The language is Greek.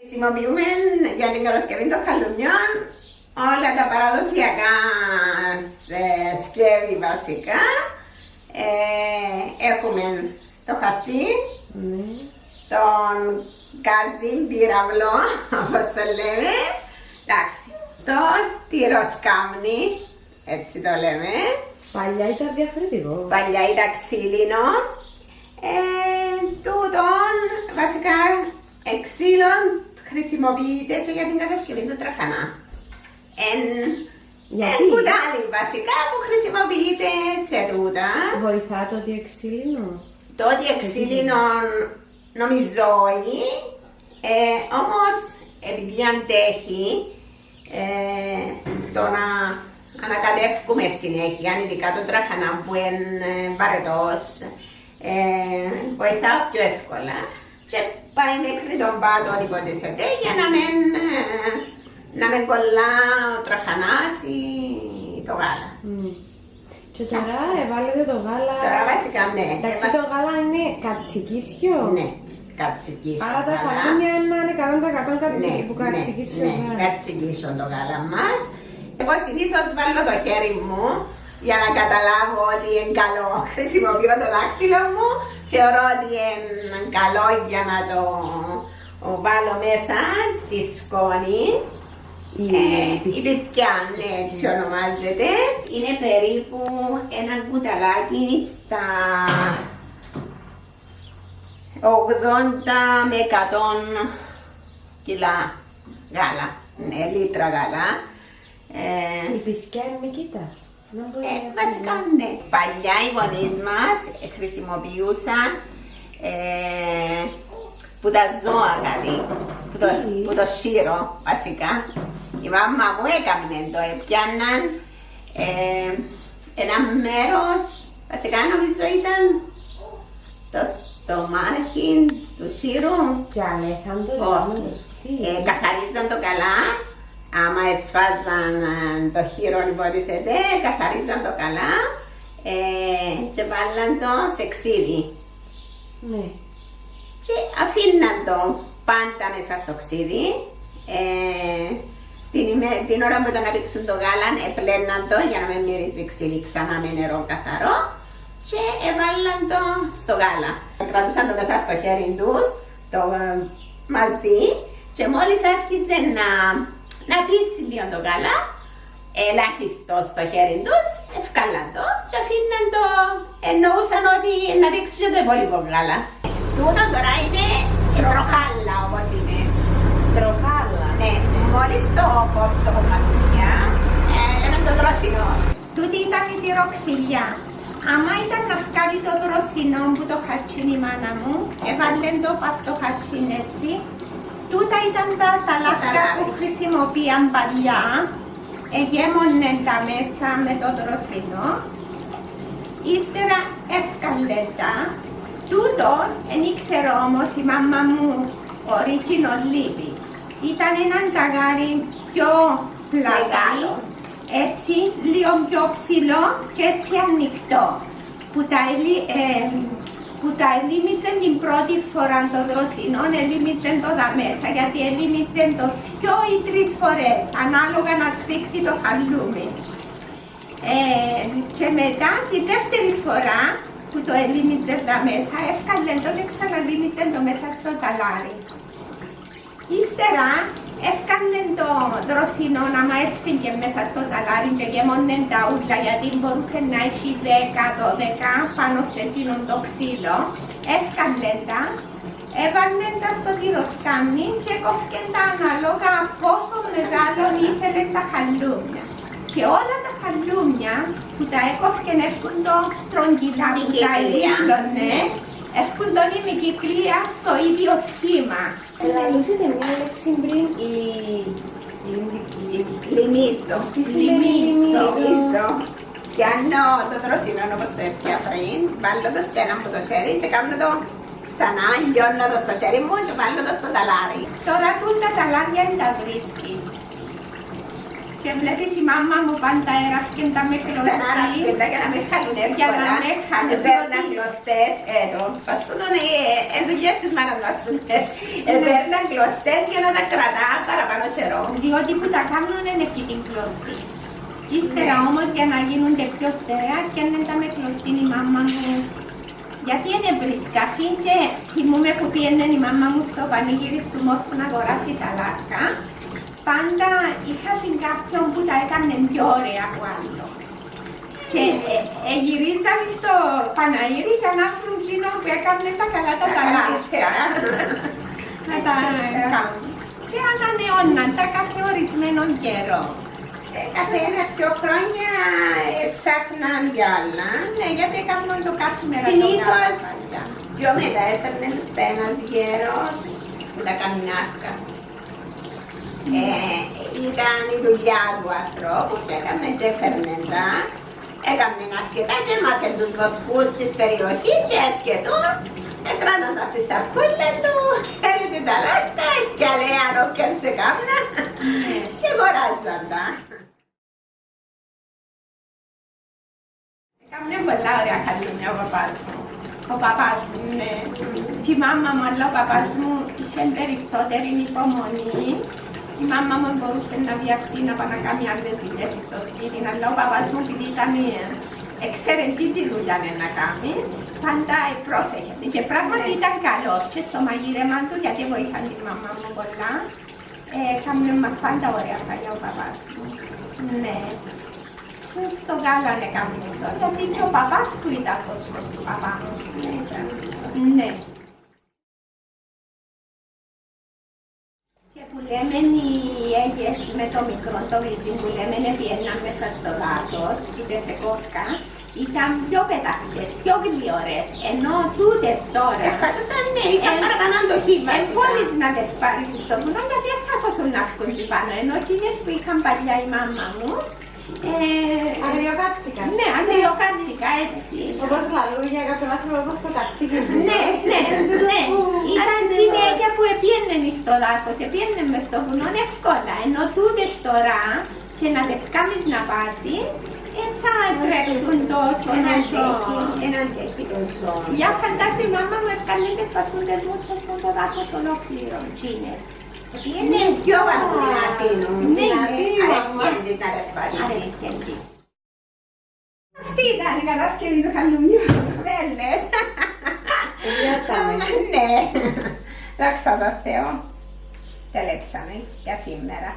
Χρησιμοποιούμε για την κατασκευή των χαλουμιών όλα τα παραδοσιακά σκεύη βασικά. Έχουμε το χαρτί, τον γκάζι πυραυλό, όπως το λέμε, εντάξει, το τυροσκάμνι, έτσι το λέμε. Παλιά ήταν διαφορετικό. Παλιά ήταν ξύλινο. Τούτον βασικά ξύλων χρησιμοποιείται και για την κατασκευή του τραχανά. Κουτάλι βασικά που χρησιμοποιείται σε τούτα. Βοηθά το ότι εξύλινο. Το ότι εξύλινο νομίζω όχι, όμως επειδή αντέχει στο να ανακατεύκουμε συνέχεια, ειδικά το τραχανά που είναι βαρετός, βοηθά πιο εύκολα και πάει μέχρι τον πάτο υποτίθεται για να μην κολλά ο τραχανάς ή το γάλα. Και τώρα έβαλετε το γάλα. Τώρα βασικά ναι. Εντάξει, το γάλα είναι κατσικίσιο. Ναι, κατσικίσιο. Άρα τα χαλούμια είναι 100% κατσικίσιο. Ναι, κατσικίσιο το γάλα μας. Εγώ συνήθως βάλω το χέρι μου για να καταλάβω ότι είναι καλό. Χρησιμοποιώ το δάχτυλο μου, θεωρώ ότι είναι καλό για να το βάλω μέσα τη σκόνη. Η πιτιά, ναι, έτσι ονομάζεται. Είναι περίπου ένα κουταλάκι στα 80 με 100 κιλά γάλα, ναι, λίτρα γάλα. Η πιτιά είναι μικήτας. Βασικά ναι. Παλιά οι γονείς μας χρησιμοποιούσαν που τα ζώα κάτι, που το σύρο βασικά. Η μάμα μου έκανε το, έπιαναν ένα μέρος, βασικά νομίζω ήταν το στομάχι του σύρου. Και αλέθαν το καθαρίζαν το καλά, άμα εσφάζαν το χείρο υποτίθεται, καθαρίζαν το καλά και βάλαν το σε ξύδι. Ναι. Και αφήναν το πάντα μέσα στο ξύδι. Την ώρα που ήταν να ρίξουν το γάλα, επλέναν το για να μην μυρίζει ξύδι ξανά με νερό καθαρό και έβαλαν το στο γάλα. Κρατούσαν το μέσα στο χέρι τους, το μαζί και μόλις άρχισε να πείσει λίγο το γάλα, ελάχιστο στο χέρι τους, ευκάλαν το και αφήναν το, εννοούσαν ότι να ρίξει και το υπόλοιπο γάλα. Τούτο τώρα είναι τροχάλα όπως είναι. Τροχάλα. Ναι, μόλις το κόψω κομματιά, λέμε το δρόσινο. Τούτη ήταν η τυροξυλιά. Άμα ήταν να βγάλει το δρόσινο που το χαρτσίνει η μάνα μου, έβαλε το πας στο χαρτσίν έτσι. Τούτα ήταν τα λάθκα που χρησιμοποιούσαν παλιά. Εγέμονεν τα μέσα με το δρόσινο. Ύστερα εύκαλε τα. Τούτο, δεν ήξερα όμως η μάμα μου, original λίπη. Ήταν έναν ταγάρι πιο πλατό, έτσι λίγο πιο ψηλό και έτσι ανοιχτό. Που τα ελίμιζε την πρώτη φορά το δρόσινο, ελίμιζε το τα μέσα, γιατί ελίμιζε το 2 ή 3 φορές, ανάλογα να σφίξει το χαλούμι. Και μετά τη δεύτερη φορά, που το ελίμιζε τα μέσα, έφκαλε το και ξαναλίμιζε το μέσα στο ταλάρι. Ύστερα έφκανε το δρόσινο να μα έσφυγε μέσα στο ταλάρι και γέμονε τα ούλα, γιατί μπορούσε να έχει 10-12 πάνω σε εκείνον το ξύλο. Έφκανε τα, έβαλε τα στο τυροσκάμι και έκοφκε τα ανάλογα πόσο μεγάλο ήθελε τα χαλούμια. Και όλα τα χαλούμια που τα έκοφκεν έρχονται στρογγυλά που τα ελίχλωνε, έρχονται η μικυκλία στο ίδιο σχήμα. Λαλούσετε μια λέξη πριν, λιμίζω. Λιμίζω. Και αν το δρόσινο όπως το έπια πριν, βάλω το στένα μου το χέρι και κάνω το ξανά, λιώνω το στο χέρι μου και βάλω το στο ταλάρι. Τώρα τούτα τα ταλάρια τα βρίσκεις. Και βλέπεις η μάμα μου πάντα έραφκεν τα με κλωστή. Ξανάραφκεν τα για να με χαλούν εύκολα. Για να με χαλούν. Παίρναν κλωστές, εδώ. Παστούδον δουλειές της μάνας μας τούτες. Παίρναν κλωστές για να τα κρατά παραπάνω καιρό. Διότι που τα κάνουν είναι εκεί την κλωστή. Ύστερα όμως για να γίνονται πιο στερεά πιάννε τα με κλωστή η μάμα μου. Γιατί είναι βρισκασί και θυμούμαι που πήγαινε η μάμα μου στο πανηγύρι του Μόρφου να αγοράσει τα λάρκα. Πάντα είχα κάποιον που τα έκανε πιο ωραία από άλλο. Και γυρίζαν στο Παναγύρι για να βρουν εκείνο που έκανε τα καλά τα λάρκα. Να τα κάνουν. Και ανανεώναν τα κάθε ορισμένο καιρό. Κάθε ένα-δυο χρόνια ψάχναν για άλλα. Ναι, γιατί έκαναν το κάθε μέρα. Συνήθως πιο μετά έφερνε τους ένας γέρος που τα καμινάρκα. Ήταν η δουλειά του ανθρώπου και έκαμε και έφερνε τα. Έκαμε αρκετά και μάθαν τους βοσκούς της περιοχής και έρχετο. Έκραναν τα στη σαρκούλα του, έρχεται τα λάρκα και λέει αν όκεν σε κάμνα και αγοράζαν τα. Έκαμε πολλά ωραία χαλούμια ο παπάς μου. Ο παπάς μου, ναι. Και η μάμα μου, αλλά ο παπάς μου είχε περισσότερη υπομονή. Η μάμα μου μπορούσε να βιαστεί να πάει να κάνει άλλες δουλειές στο σπίτι, αλλά ο παπάς μου επειδή ήταν εξαιρετική τη δουλειά να κάνει, πάντα πρόσεχε. Και πράγματι ήταν καλός και στο μαγείρεμα του, γιατί βοήθαν τη μάμα μου πολλά. Κάμουν μας πάντα ωραία φαγιά ο παπάς μου. Ναι. Και στο γάλα έκαμε το, γιατί και ο παπάς του ήταν φόσκος του παπά μου. Ναι. Και που λέμε οι έγιες με το μικρό το βίντεο που λέμε πιέναν μέσα στο δάσος, είτε σε κόρκα, ήταν πιο πεταχτές, πιο γλυωρές, ενώ τούτες τώρα Ευχαριστούσαν ναι, είχαν παραπάνω αντοχή βασικά. χωρίς να τις πάρεις στο βουνό, γιατί δεν θα σώσουν να έρχονται πάνω, ενώ εκείνες που είχαν παλιά η μάμα μου, Αγριοκάτσικα. ναι, αγριοκάτσικα, έτσι. Όπως λαλούν για κάποιον άνθρωπο όπως το κατσίκα. Ναι, ναι, ναι. Ήταν γυναίκα που επίεννεν στο δάσος, επίεννεν μες στο βουνό εύκολα, ενώ τούτες τώρα και να τις κάνεις να πάσει, θα τρέξουν τόσο όσο... Έναν τέχει τόσο. Για φαντάσου η μάμα μου έφκανε τις πασούντες μούτσες με το δάσος ολόκληρο, τσίνες. Είναι πιο βαθμοί να σύνουν. Ναι, αρέσκεν της να ρευκαρίσει. αρέσκεν της. Αυτή ήταν η κατάσκευη του χαλουμιού. Βέλες. Τελειώσαμε. Ναι. Δόξα τω Θεώ. Τελέψαμε για σήμερα.